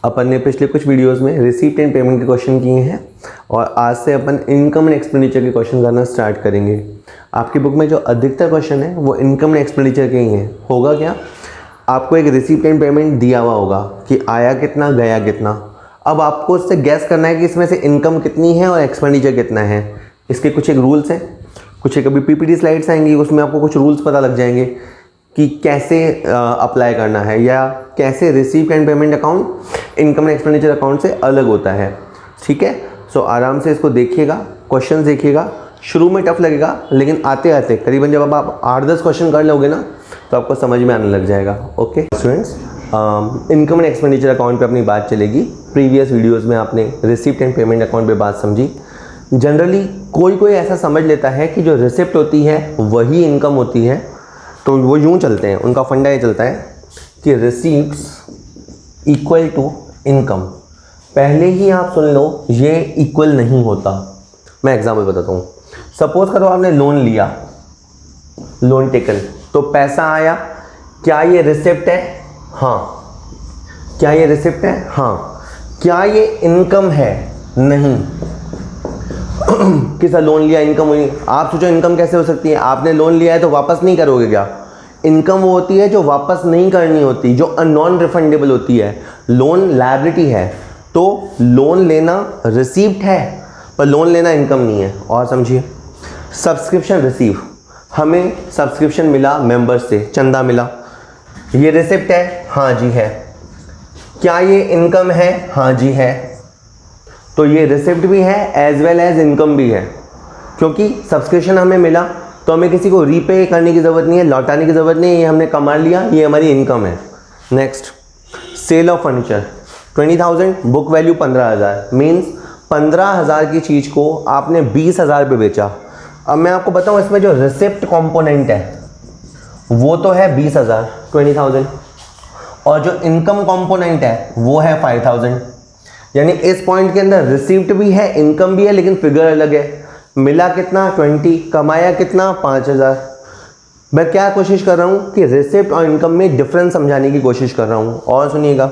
अपन ने पिछले कुछ वीडियोस में रिसीप्ट एंड पेमेंट के क्वेश्चन किए हैं और आज से अपन इनकम एंड एक्सपेंडिचर के क्वेश्चन करना स्टार्ट करेंगे। आपकी बुक में जो अधिकतर क्वेश्चन है वो इनकम एंड एक्सपेंडिचर के ही हैं। होगा क्या, आपको एक रिसीप्ट एंड पेमेंट दिया हुआ होगा कि आया कितना गया कितना। अब आपको उससे गैस करना है कि इसमें से इनकम कितनी है और एक्सपेंडिचर कितना है। इसके कुछ एक रूल्स हैं, कुछ एक अभी पीपीटी स्लाइड्स आएंगी, उसमें आपको कुछ रूल्स पता लग जाएंगे कि कैसे अप्लाई करना है या कैसे receipt and payment account income and expenditure account से अलग होता है। ठीक है, सो आराम से इसको देखिएगा, क्वेश्चन देखिएगा। शुरू में टफ लगेगा लेकिन आते आते करीबन जब आप 8-10 क्वेश्चन कर लोगे ना तो आपको समझ में आने लग जाएगा। Okay students, income and expenditure account पे अपनी बात चलेगी। प्रीवियस वीडियोस में आपने रिसीप्ट एंड पेमेंट अकाउंट पे बात समझी। जनरली कोई ऐसा समझ लेता है कि जो रिसिप्ट होती है वही इनकम होती है, तो वो यूँ चलते हैं, उनका फंडा ये चलता है कि रिसीप्ट्स इक्वल टू इनकम। पहले ही आप सुन लो ये इक्वल नहीं होता। मैं एग्जाम्पल बताता हूँ। सपोज करो आपने लोन लिया, लोन टेकन, तो पैसा आया, क्या ये रिसिप्ट है? हाँ। क्या ये रिसिप्ट है? हाँ। क्या ये इनकम है? नहीं। किसा लोन लिया इनकम हुई? आप सोचो इनकम कैसे हो सकती है? आपने लोन लिया है तो वापस नहीं करोगे क्या? इनकम वो होती है जो वापस नहीं करनी होती, जो नॉन रिफंडेबल होती है। लोन लायबिलिटी है, तो लोन लेना रिसीप्ट है पर लोन लेना इनकम नहीं है। और समझिए, सब्सक्रिप्शन रिसीव, हमें सब्सक्रिप्शन मिला मेंबर से, चंदा मिला, ये रिसिप्ट है? हाँ जी है। क्या ये इनकम है? हाँ जी है। तो ये रिसिप्ट भी है एज वेल एज इनकम भी है, क्योंकि सब्सक्रिप्शन हमें मिला तो हमें किसी को रीपे करने की ज़रूरत नहीं है, लौटाने की ज़रूरत नहीं है, ये हमने कमा लिया, ये हमारी इनकम है। Next, sale of furniture 20,000, book value 15,000, means 15,000 की चीज़ को आपने 20,000 पे बेचा। अब मैं आपको बताऊँ, इसमें जो रिसिप्ट कंपोनेंट है वो तो है 20,000 20,000 और जो इनकम कंपोनेंट है वो है 5,000। यानी इस पॉइंट के अंदर रिसीप्ट भी है, इनकम भी है, लेकिन फिगर अलग है। मिला कितना? 20, कमाया कितना? 5,000। मैं क्या कोशिश कर रहा हूँ कि रिसिप्ट और इनकम में डिफरेंस समझाने की कोशिश कर रहा हूँ। और सुनिएगा,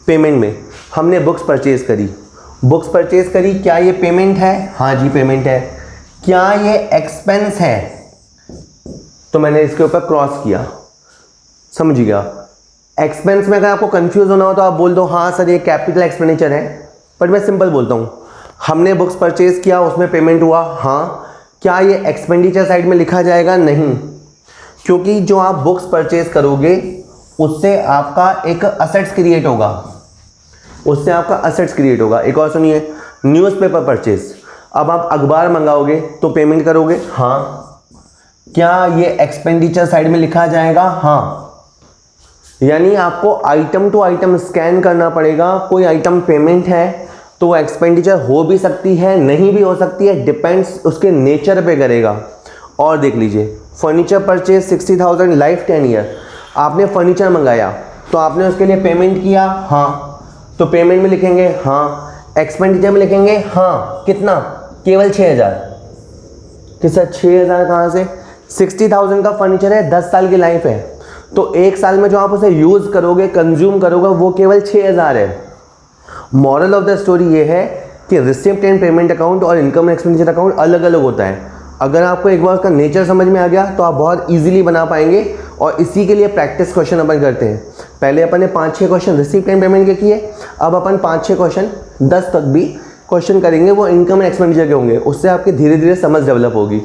पेमेंट में हमने बुक्स परचेज करी, बुक्स परचेज करी, क्या ये पेमेंट है? हाँ जी पेमेंट है। क्या ये एक्सपेंस है? तो मैंने इसके ऊपर क्रॉस किया, समझिएगा। एक्सपेंस में अगर आपको कंफ्यूज होना हो तो आप बोल दो हाँ सर ये कैपिटल एक्सपेंडिचर है, बट मैं सिंपल बोलता हूँ, हमने बुक्स परचेज किया, उसमें पेमेंट हुआ, हाँ। क्या ये एक्सपेंडिचर साइड में लिखा जाएगा? नहीं, क्योंकि जो आप बुक्स परचेज करोगे उससे आपका एक असेट्स क्रिएट होगा, उससे आपका असेट्स क्रिएट होगा। एक और सुनिए, न्यूज़पेपर परचेज, अब आप अखबार मंगाओगे तो पेमेंट करोगे, हाँ। क्या ये एक्सपेंडिचर साइड में लिखा जाएगा? हाँ। यानी आपको आइटम टू आइटम स्कैन करना पड़ेगा। कोई आइटम पेमेंट है तो वो एक्सपेंडिचर हो भी सकती है, नहीं भी हो सकती है, डिपेंड्स उसके नेचर पे करेगा। और देख लीजिए, फर्नीचर परचेज 60,000, लाइफ 10 ईयर। आपने फर्नीचर मंगाया तो आपने उसके लिए पेमेंट किया, हाँ, तो पेमेंट में लिखेंगे हाँ, एक्सपेंडिचर में लिखेंगे हाँ। कितना? केवल 6,000। किसका 6,000? कहाँ से? 60,000 का फर्नीचर है, 10 साल की लाइफ है, तो एक साल में जो आप उसे यूज़ करोगे, कंज्यूम करोगे, वो केवल 6,000 है। मॉरल ऑफ द स्टोरी ये है कि रिसिप्ट एंड पेमेंट अकाउंट और इनकम एंड एक्सपेंडिचर अकाउंट अलग अलग होता है। अगर आपको एक बार उसका नेचर समझ में आ गया तो आप बहुत इजीली बना पाएंगे। और इसी के लिए प्रैक्टिस क्वेश्चन अपन करते हैं। पहले अपन ने 5-6 क्वेश्चन रिसिप्ट एंड पेमेंट के किए, अब अपन 5-6 क्वेश्चन, 10 तक भी क्वेश्चन करेंगे, वो इनकम एंड एक्सपेंडिचर के होंगे। उससे आपकी धीरे धीरे समझ डेवलप होगी।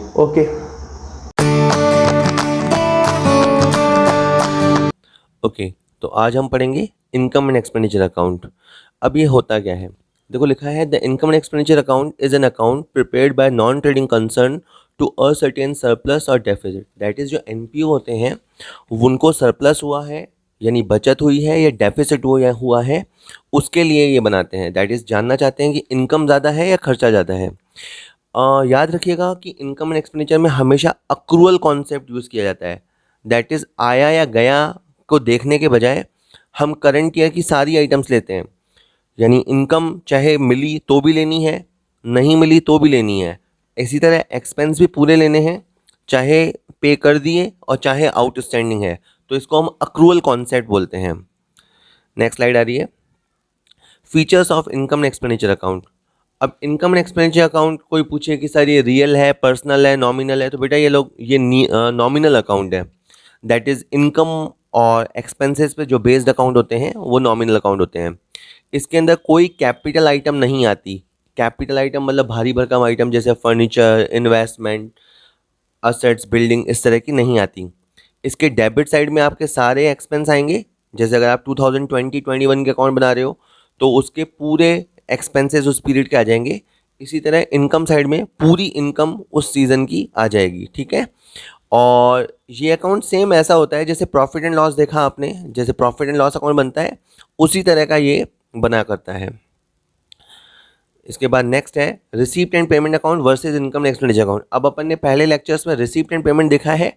ओके, तो आज हम पढ़ेंगे इनकम एंड एक्सपेंडिचर अकाउंट। अब ये होता क्या है, देखो लिखा है the income and expenditure account is an account prepared by non trading concern to a certain surplus और डेफिसिट। दैट इज़ जो एनपीओ होते हैं उनको सरप्लस हुआ है यानी बचत हुई है या डेफिसिट हुआ है, उसके लिए ये बनाते हैं। दैट इज़ जानना चाहते हैं कि इनकम ज़्यादा है या खर्चा ज़्यादा है। याद रखिएगा कि इनकम एंड एक्सपेंडिचर में हमेशा अक्रूअल कॉन्सेप्ट यूज़ किया जाता है। दैट इज़ आया या गया को देखने के बजाय हम करंट ईयर की सारी आइटम्स लेते हैं। यानी इनकम चाहे मिली तो भी लेनी है, नहीं मिली तो भी लेनी है। इसी तरह एक्सपेंस भी पूरे लेने हैं, चाहे पे कर दिए और चाहे आउटस्टैंडिंग है, तो इसको हम अक्रूअल कॉन्सेप्ट बोलते हैं। नेक्स्ट स्लाइड आ रही है। Features of income and expenditure account. अब इनकम एंड एक्सपेंडिचर अकाउंट कोई पूछे कि सर ये रियल है, पर्सनल है, नॉमिनल है, तो बेटा ये नॉमिनल अकाउंट है। दैट इज़ इनकम और एक्सपेंसेस पे जो बेस्ड अकाउंट होते हैं वो नॉमिनल अकाउंट होते हैं। इसके अंदर कोई कैपिटल आइटम नहीं आती। कैपिटल आइटम मतलब भारी भरकम आइटम जैसे फर्नीचर, इन्वेस्टमेंट, असेट्स, बिल्डिंग, इस तरह की नहीं आती। इसके डेबिट साइड में आपके सारे एक्सपेंस आएंगे। जैसे अगर आप 2020-21 के अकाउंट बना रहे हो तो उसके पूरे एक्सपेंसेस उस पीरियड के आ जाएंगे। इसी तरह इनकम साइड में पूरी इनकम उस सीज़न की आ जाएगी, ठीक है। और ये अकाउंट सेम ऐसा होता है जैसे प्रॉफिट एंड लॉस देखा आपने, जैसे प्रॉफिट एंड लॉस अकाउंट बनता है उसी तरह का ये बना करता है। इसके बाद नेक्स्ट है receipt and payment account versus income and expenditure account. अब अपन ने पहले लेक्चर्स में रिसीप्ट एंड पेमेंट देखा है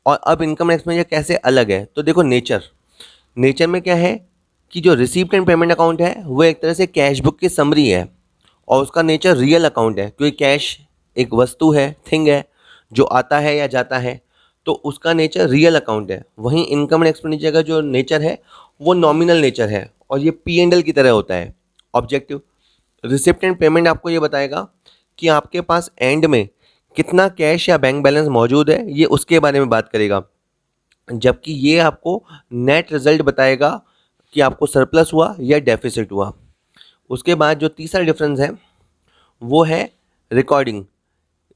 और अब इनकम एंड एक्सपेंडिचर कैसे अलग है। तो देखो नेचर में क्या है कि जो रिसीप्ट एंड पेमेंट अकाउंट है वो एक तरह से कैश बुक की समरी है और उसका नेचर रियल अकाउंट है, क्योंकि कैश एक वस्तु है, थिंग है जो आता है या जाता है, तो उसका नेचर रियल अकाउंट है। वहीं इनकम एंड एक्सपेंडिचर का जो नेचर है वो नॉमिनल नेचर है और ये P&L की तरह होता है, ऑब्जेक्टिव। रिसिप्ट एंड पेमेंट आपको ये बताएगा कि आपके पास एंड में कितना कैश या बैंक बैलेंस मौजूद है, ये उसके बारे में बात करेगा, जबकि ये आपको नेट रिजल्ट बताएगा कि आपको सरप्लस हुआ या डेफिसिट हुआ। उसके बाद जो तीसरा डिफरेंस है वो है रिकॉर्डिंग।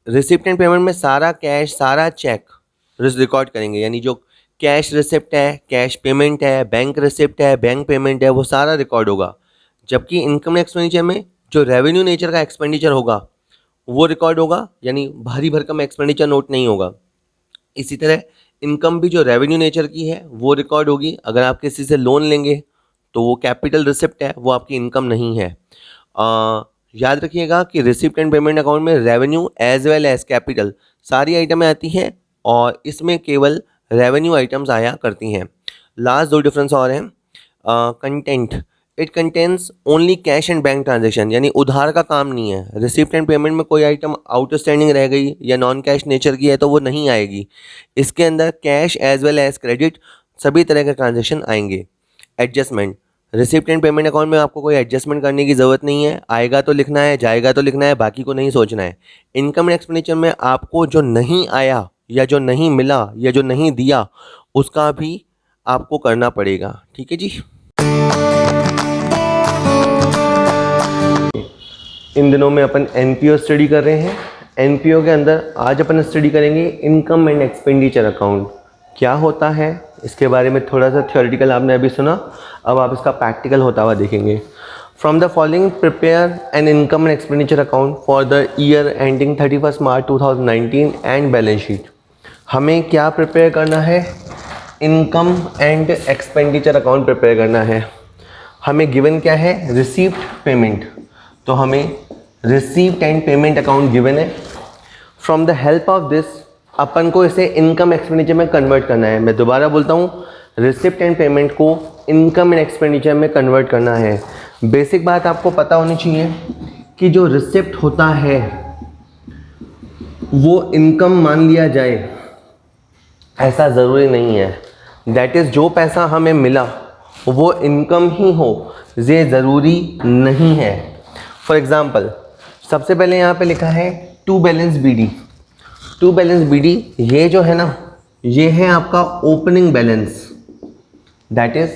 रिसिप्ट एंड पेमेंट में सारा कैश, सारा चेक रिकॉर्ड करेंगे, यानी जो कैश रिसिप्ट है, कैश पेमेंट है, बैंक रिसिप्ट है, बैंक पेमेंट है, वो सारा रिकॉर्ड होगा। जबकि इनकम एक्सपेंडिचर में जो रेवेन्यू नेचर का एक्सपेंडिचर होगा वो रिकॉर्ड होगा, यानी भारी भरकम एक्सपेंडिचर नोट नहीं होगा। इसी तरह इनकम भी जो रेवेन्यू नेचर की है वो रिकॉर्ड होगी। अगर आप किसी से लोन लेंगे तो वो कैपिटल रिसिप्ट है, वो आपकी इनकम नहीं है। याद रखिएगा कि रिसिप्ट एंड पेमेंट अकाउंट में revenue as well as capital सारी आइटमें आती हैं और इसमें केवल रेवेन्यू आइटम्स आया करती हैं। लास्ट दो डिफरेंस और हैं। Content, it contains only cash and bank transaction, यानी उधार का काम नहीं है। रिसिप्ट एंड पेमेंट में कोई आइटम आउटस्टैंडिंग रह गई या नॉन कैश नेचर की है तो वो नहीं आएगी। इसके अंदर cash as well as credit सभी तरह के ट्रांजेक्शन आएंगे। Adjustment, receipt and payment account में आपको कोई एडजस्टमेंट करने की ज़रूरत नहीं है। आएगा तो लिखना है, जाएगा तो लिखना है, बाकी को नहीं सोचना है। इनकम एंड एक्सपेंडिचर में आपको जो नहीं आया या जो नहीं मिला या जो नहीं दिया उसका भी आपको करना पड़ेगा, ठीक है जी। इन दिनों में अपन एनपीओ स्टडी कर रहे हैं। एनपीओ के अंदर आज अपन स्टडी करेंगे इनकम एंड एक्सपेंडिचर अकाउंट क्या होता है। इसके बारे में थोड़ा सा थ्योरेटिकल आपने अभी सुना, अब आप इसका प्रैक्टिकल होता हुआ देखेंगे। From the following prepare an income and expenditure account for the year ending 31 March 2019 and balance sheet. हमें क्या प्रिपेयर करना है? Income and expenditure account prepare करना है। हमें गिवन क्या है? रिसीप्ट पेमेंट, तो हमें receipt and payment account given है। From the help of this अपन को इसे इनकम एक्सपेंडिचर में कन्वर्ट करना है। मैं दोबारा बोलता हूँ, रिसिप्ट एंड पेमेंट को इनकम एंड एक्सपेंडिचर में कन्वर्ट करना है। बेसिक बात आपको पता होनी चाहिए कि जो रिसिप्ट होता है वो इनकम मान लिया जाए, ऐसा ज़रूरी नहीं है। दैट इज़ जो पैसा हमें मिला वो इनकम ही हो, ये ज़रूरी नहीं है। फॉर एग्ज़ाम्पल, सबसे पहले यहाँ पे लिखा है to balance BD. To balance BD ये जो है ना, ये है आपका opening balance. That is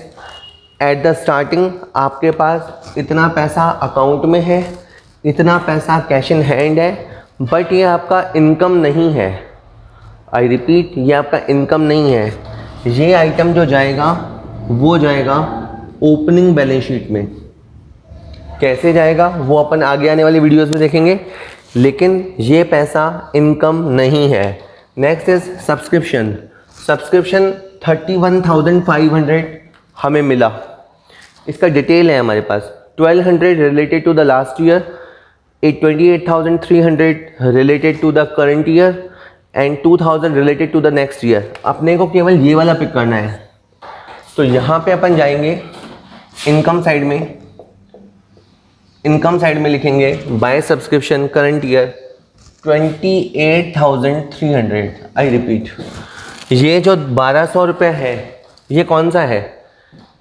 at the starting आपके पास इतना पैसा अकाउंट में है, इतना पैसा कैश इन हैंड है, बट ये आपका इनकम नहीं है। आई रिपीट, ये आपका इनकम नहीं है। ये आइटम जो जाएगा वो जाएगा ओपनिंग बैलेंस शीट में। कैसे जाएगा वो अपन आगे आने वाली वीडियोस में देखेंगे, लेकिन ये पैसा इनकम नहीं है। Next is subscription. सब्सक्रिप्शन 31,500 हमें मिला, इसका डिटेल है हमारे पास। 1200 related to the last year, 28,300 related to the current year and 2,000 related to the next year. अपने को केवल ये वाला पिक करना है। तो यहाँ पे अपन जाएंगे इनकम साइड में। इनकम साइड में लिखेंगे by subscription current year 28,300। I repeat, ये जो 1,200 रुपये है ये कौन सा है?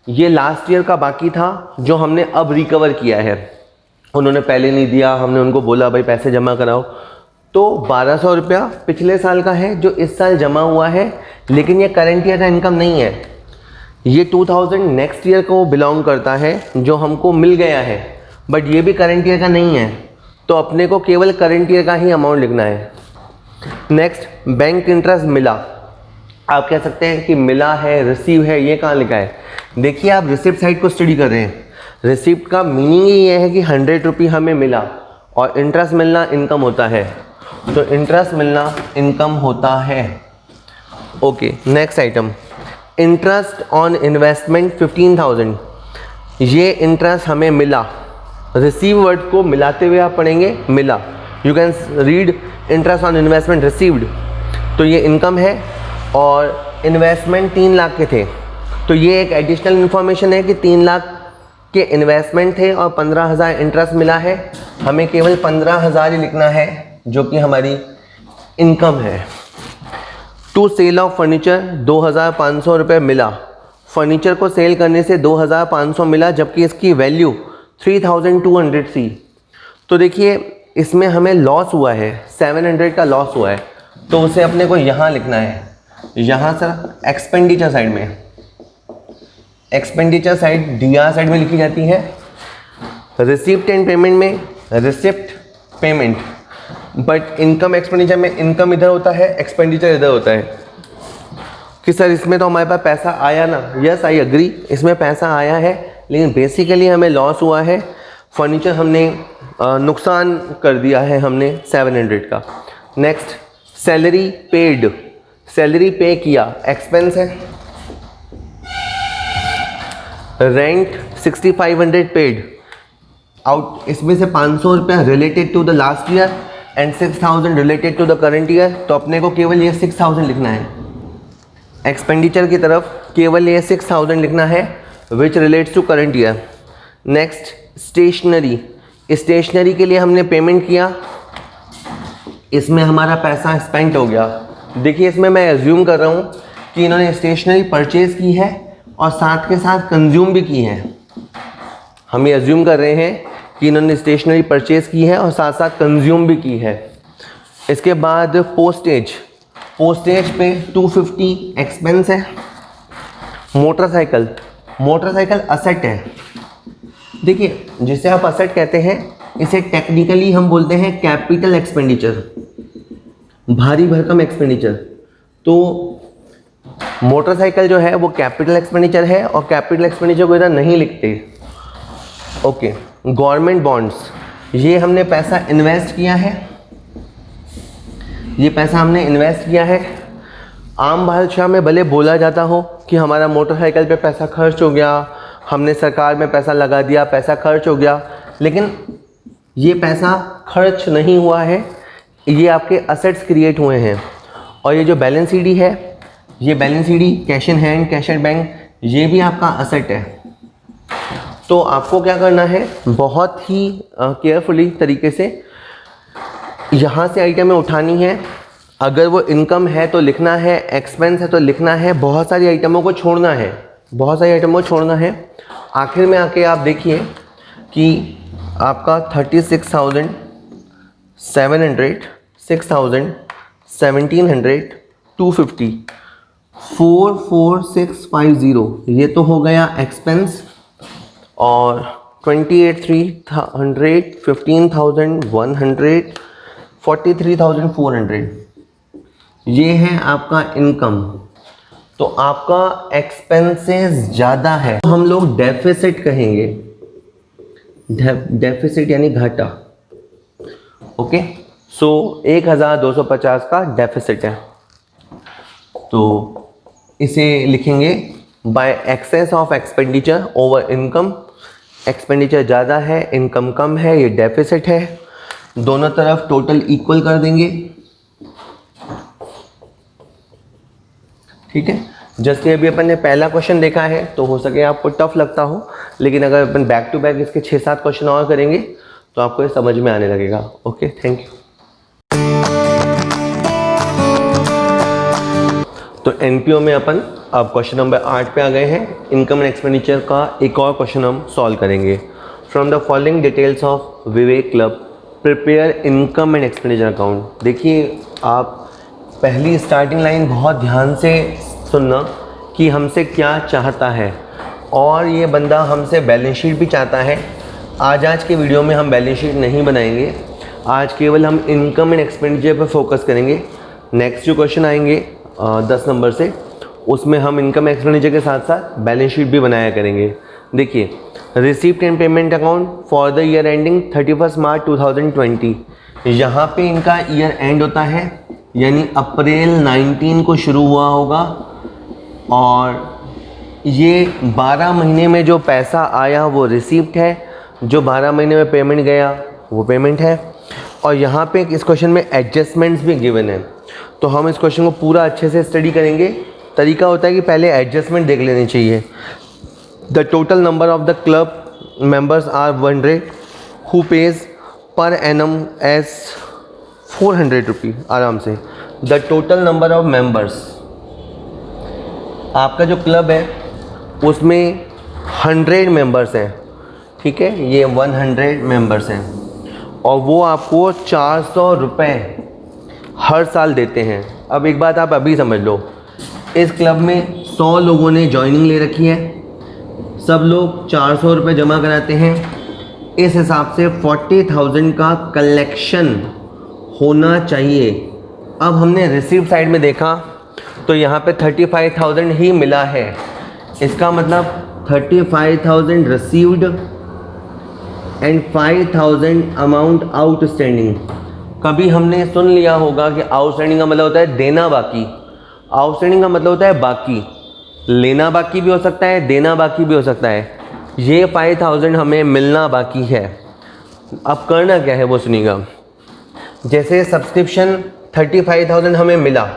ये लास्ट ईयर का बाकी था जो हमने अब रिकवर किया है। उन्होंने पहले नहीं दिया, हमने उनको बोला भाई पैसे जमा कराओ, तो 1200 रुपया पिछले साल का है जो इस साल जमा हुआ है, लेकिन ये करंट ईयर का इनकम नहीं है। ये 2000 नेक्स्ट ईयर को बिलोंग करता है जो हमको मिल गया है, बट ये भी करंट ईयर का नहीं है, तो अपने को केवल करंट ईयर का ही अमाउंट लिखना है। नेक्स्ट, बैंक इंटरेस्ट मिला। आप कह सकते हैं कि मिला है, रिसीव है, ये कहाँ लिखा है? देखिए, आप रिसिप्ट साइड को स्टडी कर रहे हैं। रिसिप्ट का मीनिंग ही ये है कि 100 रुपये हमें मिला, और इंटरेस्ट मिलना इनकम होता है, तो इंटरेस्ट मिलना इनकम होता है। Okay, next item, interest on investment 15,000। ये इंटरेस्ट हमें मिला, रिसीव वर्ड को मिलाते हुए आप पढ़ेंगे मिला। You can read interest on investment received, तो ये इनकम है। और इन्वेस्टमेंट 3 लाख के थे, तो ये एक एडिशनल इन्फॉर्मेशन है कि 3 लाख के इन्वेस्टमेंट थे और 15,000 इंटरेस्ट मिला है। हमें केवल 15,000 ही लिखना है जो कि हमारी इनकम है। टू सेल ऑफ फर्नीचर 2,500 रुपये मिला। फर्नीचर को सेल करने से 2,500 मिला, जबकि इसकी वैल्यू 3,200 थी। तो देखिए, इसमें हमें लॉस हुआ है, 700 का लॉस हुआ है, तो उसे अपने को यहाँ लिखना है। यहाँ सर एक्सपेंडिचर साइड में, एक्सपेंडिचर साइड डीआर साइड में लिखी जाती है। रिसिप्ट एंड पेमेंट में receipt payment, but income expenditure में इनकम इधर होता है, एक्सपेंडिचर इधर होता है। कि सर इसमें तो हमारे पास पैसा आया ना, यस आई एग्री, इसमें पैसा आया है, लेकिन बेसिकली हमें लॉस हुआ है। फर्नीचर हमने नुकसान कर दिया है हमने 700 का। नेक्स्ट, सैलरी पेड, सैलरी पे किया, एक्सपेंस है। रेंट 6,500 पेड आउट, इसमें से 500 रुपया related to the last year and 6,000 related to the current year, तो अपने को केवल ये 6,000 लिखना है। एक्सपेंडिचर की तरफ केवल ये 6,000 लिखना है which relates to current year. Next, stationery, stationery के लिए हमने पेमेंट किया, इसमें हमारा पैसा स्पेंड हो गया। देखिए, इसमें मैं एज्यूम कर रहा हूँ कि इन्होंने स्टेशनरी परचेज़ की है और साथ के साथ कंज्यूम भी की है। हम ये एज्यूम कर रहे हैं कि इन्होंने स्टेशनरी परचेज़ की है और साथ साथ कंज्यूम भी की है। इसके बाद पोस्टेज, पोस्टेज पे 250 एक्सपेंस है। मोटरसाइकिल, मोटरसाइकिल असेट है। देखिए, जिसे आप असेट कहते हैं, इसे टेक्निकली हम बोलते हैं कैपिटल एक्सपेंडिचर, भारी भरकम एक्सपेंडिचर। तो मोटरसाइकिल जो है वो कैपिटल एक्सपेंडिचर है, और कैपिटल एक्सपेंडिचर को इधर नहीं लिखते। ओके, गवर्नमेंट बॉन्ड्स, ये हमने पैसा इन्वेस्ट किया है, ये पैसा हमने इन्वेस्ट किया है। आम भाषा में भले बोला जाता हो कि हमारा मोटरसाइकिल पे पैसा खर्च हो गया, हमने सरकार में पैसा लगा दिया, पैसा खर्च हो गया, लेकिन ये पैसा खर्च नहीं हुआ है, ये आपके असेट्स क्रिएट हुए हैं। और ये जो बैलेंस शीट है, ये balance sheet cash in hand, cash at bank, ये भी आपका असेट है। तो आपको क्या करना है, बहुत ही केयरफुली तरीके से यहाँ से आइटमें उठानी है। अगर वो इनकम है तो लिखना है, एक्सपेंस है तो लिखना है, बहुत सारी आइटमों को छोड़ना है, बहुत सारी आइटमों को छोड़ना है। आखिर में आके आप देखिए कि आपका 36,000, 700, 6,000, 1,700, 250, 44650, ये तो हो गया एक्सपेंस। और 28,300, 15,100, 43,400, ये है आपका इनकम। तो आपका एक्सपेंसेस ज़्यादा है, तो हम लोग डेफिसिट कहेंगे, डेफिसिट यानी घाटा। ओके, सो 1,250 का डेफिसिट है, तो इसे लिखेंगे bye access of expenditure over income. Expenditure ज़्यादा है, इनकम कम है, ये डेफिसिट है। दोनों तरफ टोटल इक्वल कर देंगे, ठीक है। जैसे अभी अपन ने पहला क्वेश्चन देखा है, तो हो सके आपको टफ लगता हो, लेकिन अगर अपन बैक टू बैक इसके 6-7 क्वेश्चन और करेंगे तो आपको ये समझ में आने लगेगा। Okay, thank you. तो एनपीओ में अपन अब क्वेश्चन नंबर 8 पे आ गए हैं। इनकम एंड एक्सपेंडिचर का एक और क्वेश्चन हम सॉल्व करेंगे। From the following details of Vivek club prepare income and expenditure account. देखिए, आप पहली स्टार्टिंग लाइन बहुत ध्यान से सुनना कि हमसे क्या चाहता है, और ये बंदा हमसे बैलेंस शीट भी चाहता है। आज के वीडियो में हम बैलेंस शीट नहीं बनाएंगे, आज केवल हम इनकम एंड एक्सपेंडिचर पर फोकस करेंगे। नेक्स्ट जो क्वेश्चन आएंगे 10 नंबर से, उसमें हम इनकम एक्सपेंडिचर के साथ साथ बैलेंस शीट भी बनाया करेंगे। देखिए, receipt and payment account for the year ending 31 मार्च 2020, यहाँ पे इनका ईयर एंड होता है, यानी अप्रैल 19 को शुरू हुआ होगा, और ये 12 महीने में जो पैसा आया वो रिसीप्ट है, जो 12 महीने में पेमेंट गया वो पेमेंट है। और यहाँ पे इस क्वेश्चन में एडजस्टमेंट्स भी गिवन है, तो हम इस क्वेश्चन को पूरा अच्छे से स्टडी करेंगे। तरीका होता है कि पहले एडजस्टमेंट देख लेनी चाहिए। The total number of the club members are 100 who pays per annum as 400 rupee. आराम से, the total number of members, आपका जो क्लब है उसमें 100 मेंबर्स हैं, ठीक है, ये 100 मेंबर्स हैं, और वो आपको 400 रुपये हर साल देते हैं। अब एक बात आप अभी समझ लो, इस क्लब में 100 लोगों ने ज्वाइनिंग ले रखी है, सब लोग 400 रुपये जमा कराते हैं। इस हिसाब से 40,000 का कलेक्शन होना चाहिए। अब हमने रिसीव साइड में देखा तो यहाँ पे 35,000 ही मिला है, इसका मतलब 35,000 रिसीव्ड एंड 5,000 अमाउंट आउटस्टैंडिंग। कभी हमने सुन लिया होगा कि आउटस्टैंडिंग का मतलब होता है देना बाकी, आउटस्टैंडिंग का मतलब होता है बाकी। लेना बाकी भी हो सकता है, देना बाकी भी हो सकता है। ये 5,000 हमें मिलना बाकी है। अब करना क्या है वो सुनिएगा। जैसे सब्सक्रिप्शन 35,000 हमें मिला,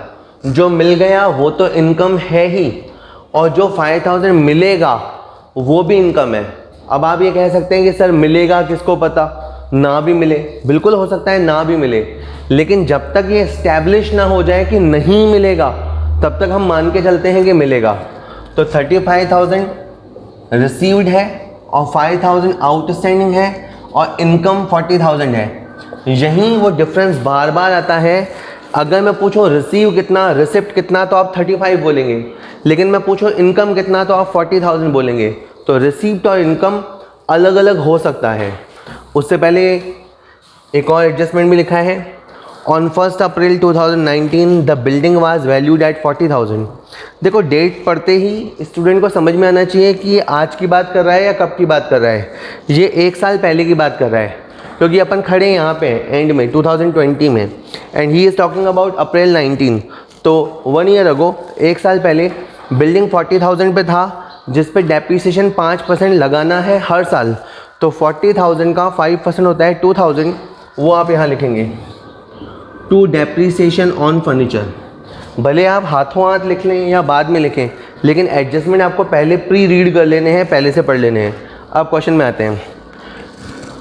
जो मिल गया वो तो इनकम है ही, और जो 5,000 मिलेगा वो भी इनकम है। अब आप ये कह सकते हैं कि सर मिलेगा किसको पता, ना भी मिले, बिल्कुल हो सकता है ना भी मिले, लेकिन जब तक ये एस्टैब्लिश ना हो जाए कि नहीं मिलेगा तब तक हम मान के चलते हैं कि मिलेगा। तो 35,000 रिसीव्ड है और 5,000 आउटस्टैंडिंग है और इनकम 40,000 है। यहीं वो डिफरेंस बार बार आता है। अगर मैं पूछूं रिसीव कितना, रिसिप्ट कितना, तो आप 35 बोलेंगे, लेकिन मैं पूछूं इनकम कितना तो आप 40,000 बोलेंगे। तो रिसीप्ट और इनकम अलग अलग हो सकता है। उससे पहले एक और एडजस्टमेंट भी लिखा है। On 1 April 2019 the building was valued at 40,000। देखो, डेट पढ़ते ही स्टूडेंट को समझ में आना चाहिए कि ये आज की बात कर रहा है या कब की बात कर रहा है। ये 1 साल पहले की बात कर रहा है, क्योंकि अपन खड़े हैं यहाँ पे एंड में 2020 में, and he is talking about April 19। तो 1 ईयर अगो, 1 साल पहले बिल्डिंग 40,000 पे था, जिस पे डेप्रीसिएशन 5% लगाना है हर साल। तो 40,000 का 5% होता है 2,000, वो आप यहाँ लिखेंगे टू डेप्रीसिएशन ऑन फर्नीचर। भले आप हाथों हाथ लिख लें या बाद में लिखें, लेकिन एडजस्टमेंट आपको पहले प्री रीड कर लेने हैं, पहले से पढ़ लेने हैं। अब क्वेश्चन में आते हैं।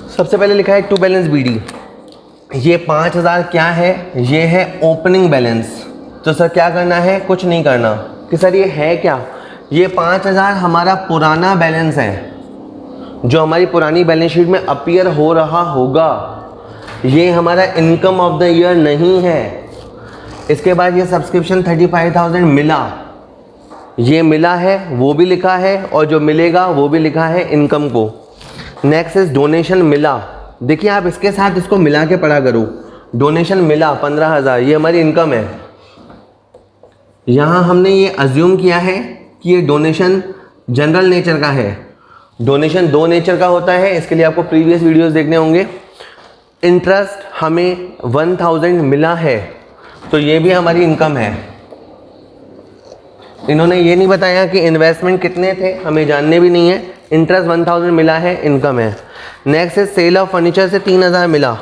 सबसे पहले लिखा है टू बैलेंस बीडी। ये 5,000 क्या है, ये है ओपनिंग बैलेंस। तो सर क्या करना है, कुछ नहीं करना। कि सर ये है क्या, ये 5,000 हमारा पुराना बैलेंस है, जो हमारी पुरानी बैलेंस शीट में अपीयर हो रहा होगा। ये हमारा इनकम ऑफ द ईयर नहीं है। इसके बाद ये सब्सक्रिप्शन 35,000 मिला, ये मिला है वो भी लिखा है, और जो मिलेगा वो भी लिखा है इनकम को। नेक्स्ट इज डोनेशन मिला। देखिए, आप इसके साथ इसको मिला के पढ़ा करो। डोनेशन मिला 15,000, ये हमारी इनकम है। यहाँ हमने ये अज्यूम किया है कि ये डोनेशन जनरल नेचर का है। डोनेशन 2 नेचर का होता है, इसके लिए आपको प्रीवियस वीडियोस देखने होंगे। इंटरेस्ट हमें 1,000 मिला है, तो ये भी हमारी इनकम है। इन्होंने ये नहीं बताया कि इन्वेस्टमेंट कितने थे, हमें जानने भी नहीं है। इंटरेस्ट 1,000 मिला है, इनकम है। नेक्स्ट है सेल ऑफ फर्नीचर से 3,000 मिला,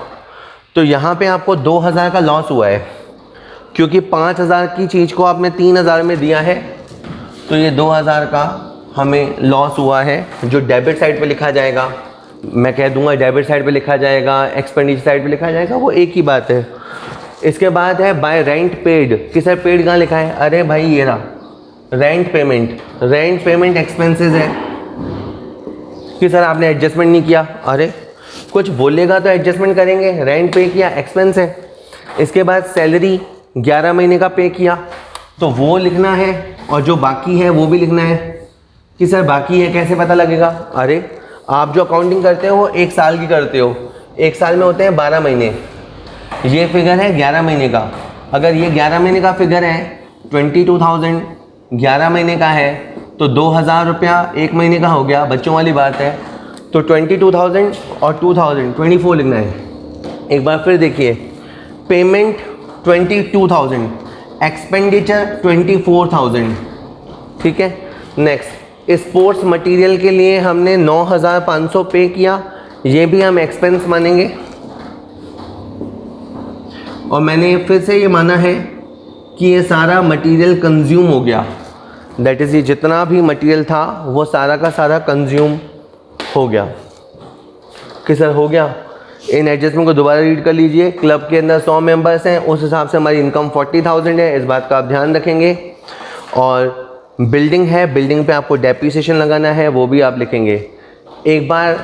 तो यहाँ पे आपको 2,000 का लॉस हुआ है, क्योंकि 5,000 की चीज़ को आपने 3,000 में दिया है, तो ये 2,000 का हमें लॉस हुआ है, जो डेबिट साइड पे लिखा जाएगा। मैं कह दूंगा डेबिट साइड पे लिखा जाएगा, एक्सपेंडिचर साइड पे लिखा जाएगा, वो एक ही बात है। इसके बाद है बाय रेंट पेड। कि सर पेड कहाँ लिखा है, अरे भाई ये रहा, रेंट पेमेंट एक्सपेंसेस है कि सर आपने एडजस्टमेंट नहीं किया, अरे कुछ बोलेगा तो एडजस्टमेंट करेंगे। रेंट पे किया, एक्सपेंस है। इसके बाद सैलरी 11 महीने का पे किया तो वो लिखना है, और जो बाकी है वो भी लिखना है कि सर बाकी है कैसे पता लगेगा। अरे आप जो अकाउंटिंग करते हो वो 1 साल की करते हो, 1 साल में होते हैं 12 महीने। ये फिगर है 11 महीने का। अगर ये 11 महीने का फिगर है 22,000 11 महीने का है तो 2,000 रुपया 1 महीने का हो गया, बच्चों वाली बात है। तो 22,000 और 2,000 24 लिखना है। एक बार फिर देखिए, पेमेंट 22,000, एक्सपेंडिचर 24,000, ठीक है। नेक्स्ट, स्पोर्ट्स मटेरियल के लिए हमने 9,500 पे किया, ये भी हम एक्सपेंस मानेंगे। और मैंने फिर से ये माना है कि ये सारा मटेरियल कंज्यूम हो गया, दैट इज़ ये जितना भी मटेरियल था वो सारा का सारा कंज्यूम हो गया। कि सर हो गया। इन एडजस्टमेंट को दोबारा रीड कर लीजिए। क्लब के अंदर 100 मेंबर्स हैं, उस हिसाब से हमारी इनकम 40,000 है, इस बात का आप ध्यान रखेंगे। और बिल्डिंग है, बिल्डिंग पे आपको डेप्रिसिएशन लगाना है, वो भी आप लिखेंगे। एक बार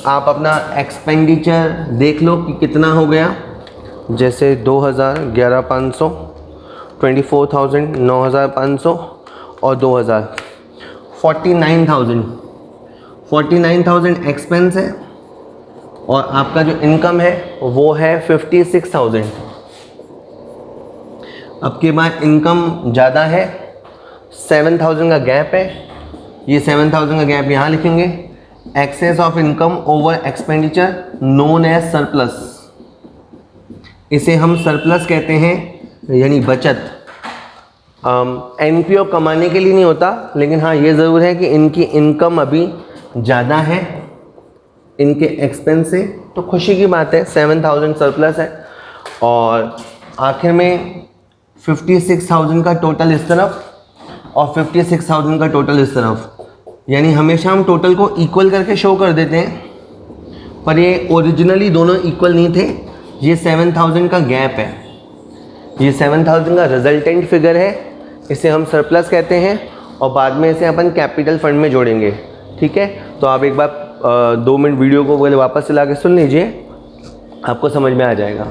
आप अपना एक्सपेंडिचर देख लो कि कितना हो गया। जैसे 2,000, 11,500, 24,000, 9,500 और 2,000, 49,000 एक्सपेंस है। और आपका जो इनकम है वो है 56,000। अब के बाद इनकम ज़्यादा है, 7,000 का गैप है, ये 7,000 का गैप यहाँ लिखेंगे। Excess of income over expenditure known as surplus, इसे हम सरप्लस कहते हैं, यानी बचत। एनपीओ कमाने के लिए नहीं होता, लेकिन हाँ ये ज़रूर है कि इनकी इनकम अभी ज़्यादा है इनके एक्सपेंस से, तो खुशी की बात है 7,000 सरप्लस है। और आखिर में 56,000 का टोटल इस तरफ और 56,000 का टोटल इस तरफ, यानी हमेशा हम टोटल को इक्वल करके शो कर देते हैं, पर ये ओरिजिनली दोनों इक्वल नहीं थे। ये 7,000 का गैप है, ये 7,000 का रिजल्टेंट फिगर है, इसे हम सरप्लस कहते हैं और बाद में इसे अपन कैपिटल फंड में जोड़ेंगे, ठीक है। तो आप एक बार 2 मिनट वीडियो को वापस चला के सुन लीजिए, आपको समझ में आ जाएगा।